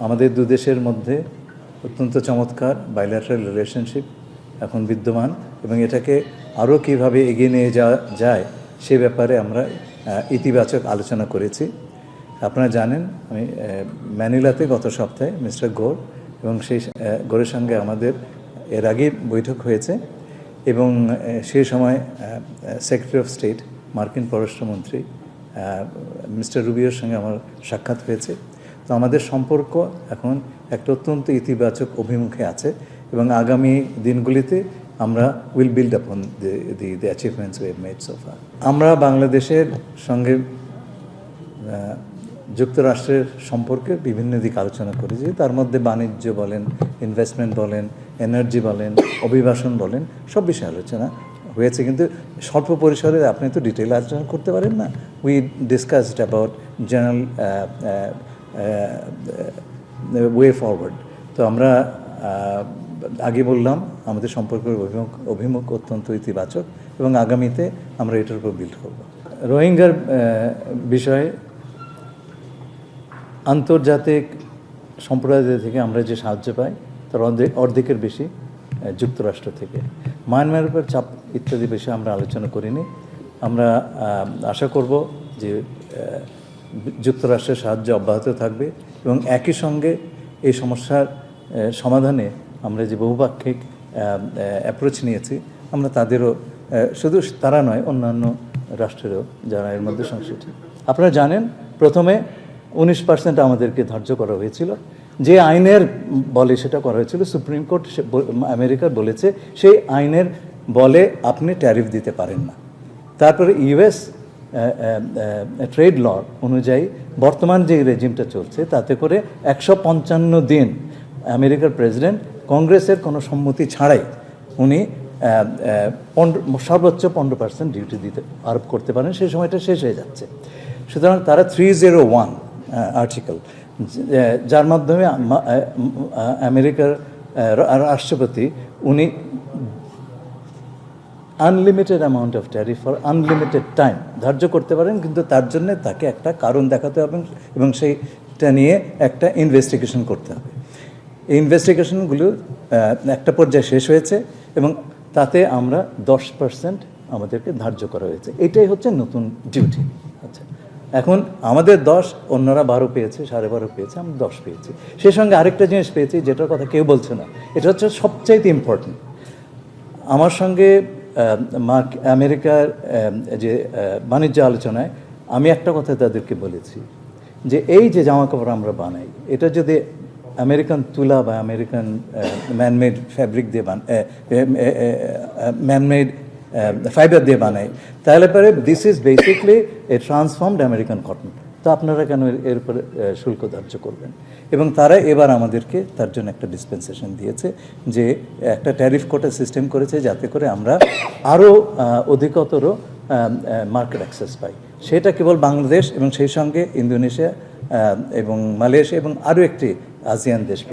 আমাদের দু দেশের মধ্যে অত্যন্ত চমৎকার বাইল্যাটারাল রিলেশনশিপ এখন বিদ্যমান এবং এটাকে আরও কীভাবে এগিয়ে নিয়ে যাওয়া যায় সে ব্যাপারে আমরা ইতিবাচক আলোচনা করেছি। আপনারা জানেন আমি ম্যানিলাতে গত সপ্তাহে মিস্টার গোর এবং সেই গোরের সঙ্গে আমাদের এর আগে বৈঠক হয়েছে এবং সেই সময় সেক্রেটারি অফ স্টেট মার্কিন পররাষ্ট্রমন্ত্রী মিস্টার রুবিওর সঙ্গে আমার সাক্ষাৎ হয়েছে। তো আমাদের সম্পর্ক এখন একটা অত্যন্ত ইতিবাচক অভিমুখে আছে এবং আগামী দিনগুলিতে আমরা will build upon the achievements we have made so far. আমরা বাংলাদেশের সঙ্গে যুক্তরাষ্ট্রের সম্পর্কে বিভিন্ন দিক আলোচনা করেছি, তার মধ্যে বাণিজ্য বলেন, ইনভেস্টমেন্ট বলেন, এনার্জি বলেন, অভিবাসন বলেন, সব বিষয়ে আলোচনা হয়েছে। কিন্তু স্বল্প পরিসরে আপনি তো ডিটেইল আলোচনা করতে পারেন না। We discussed about general way forward. তো আমরা আগে বললাম আমাদের সম্পর্কের অভিমুখ অত্যন্ত ইতিবাচক এবং আগামীতে আমরা এটার উপর বিল্ড করব। রোহিঙ্গার বিষয়ে আন্তর্জাতিক সম্প্রদায় থেকে আমরা যে সাহায্য পাই তার অর্ধেকের বেশি যুক্তরাষ্ট্র থেকে। মায়ানমারের উপর চাপ ইত্যাদি বিষয়ে আমরা আলোচনা করিনি। আমরা আশা করব যে যুক্তরাষ্ট্রের সাহায্য অব্যাহত থাকবে এবং একই সঙ্গে এই সমস্যার সমাধানে আমরা যে বহুপাক্ষিক অ্যাপ্রোচ নিয়েছি আমরা তাদেরও শুধু তারা নয় অন্যান্য রাষ্ট্রেরও যারা এর মধ্যে সংশ্লিষ্ট। আপনারা জানেন প্রথমে 19% আমাদেরকে ধার্য করা হয়েছিল, যে আইনের বলে সেটা করা হয়েছিল। সুপ্রিম কোর্ট আমেরিকার বলেছে সেই আইনের বলে আপনি ট্যারিফ দিতে পারেন না। তারপরে ইউএস ট্রেড ল অনুযায়ী বর্তমান যে রেজিমটা চলছে তাতে করে 155 দিন আমেরিকার প্রেসিডেন্ট কংগ্রেসের কোনো সম্মতি ছাড়াই উনি সর্বোচ্চ 15% ডিউটি দিতে আরোপ করতে পারেন। সেই সময়টা শেষ হয়ে যাচ্ছে। সুতরাং তারা 301 আর্টিকেল, যার মাধ্যমে আমেরিকার রাষ্ট্রপতি উনি unlimited amount of tariff for unlimited time ধার্য করতে পারেন, কিন্তু তার জন্য তাকে একটা কারণ দেখাতে হবে এবং সেইটা নিয়ে একটা ইনভেস্টিগেশন করতে হবে। এই ইনভেস্টিগেশনগুলো একটা পর্যায়ে শেষ হয়েছে এবং তাতে আমরা 10% আমাদেরকে ধার্য করা হয়েছে। এটাই হচ্ছে নতুন ডিউটি। আচ্ছা, এখন আমাদের 10, অন্যরা 12 পেয়েছে, 12.5 পেয়েছে, আমরা 10 পেয়েছি। সেই সঙ্গে আরেকটা জিনিস পেয়েছি যেটার কথা কেউ বলছে না, এটা হচ্ছে সবচাইতে ইম্পর্টেন্ট। আমার সঙ্গে আমেরিকার যে বাণিজ্য আলোচনায় আমি একটা কথা তাদেরকে বলেছি যে এই যে জামা কাপড় আমরা বানাই এটা যদি আমেরিকান তুলা বা আমেরিকান ম্যানমেড ফ্যাব্রিক দিয়ে ম্যানমেড ফাইবার দিয়ে বানাই তাহলে পরে this is basically A transformed American cotton. তো আপনারা কেন এর উপরে শুল্ক ধার্য করবেন? এবং তারা এবার আমাদেরকে তার জন্য একটা ডিসপেন্সেশন দিয়েছে, যে একটা ট্যারিফ কোটা সিস্টেম করেছে যাতে করে আমরা আরও অধিকতর মার্কেট অ্যাক্সেস পাই। সেটা কেবল বাংলাদেশ এবং সেই সঙ্গে ইন্দোনেশিয়া এবং মালয়েশিয়া এবং আরও একটি আসিয়ান দেশ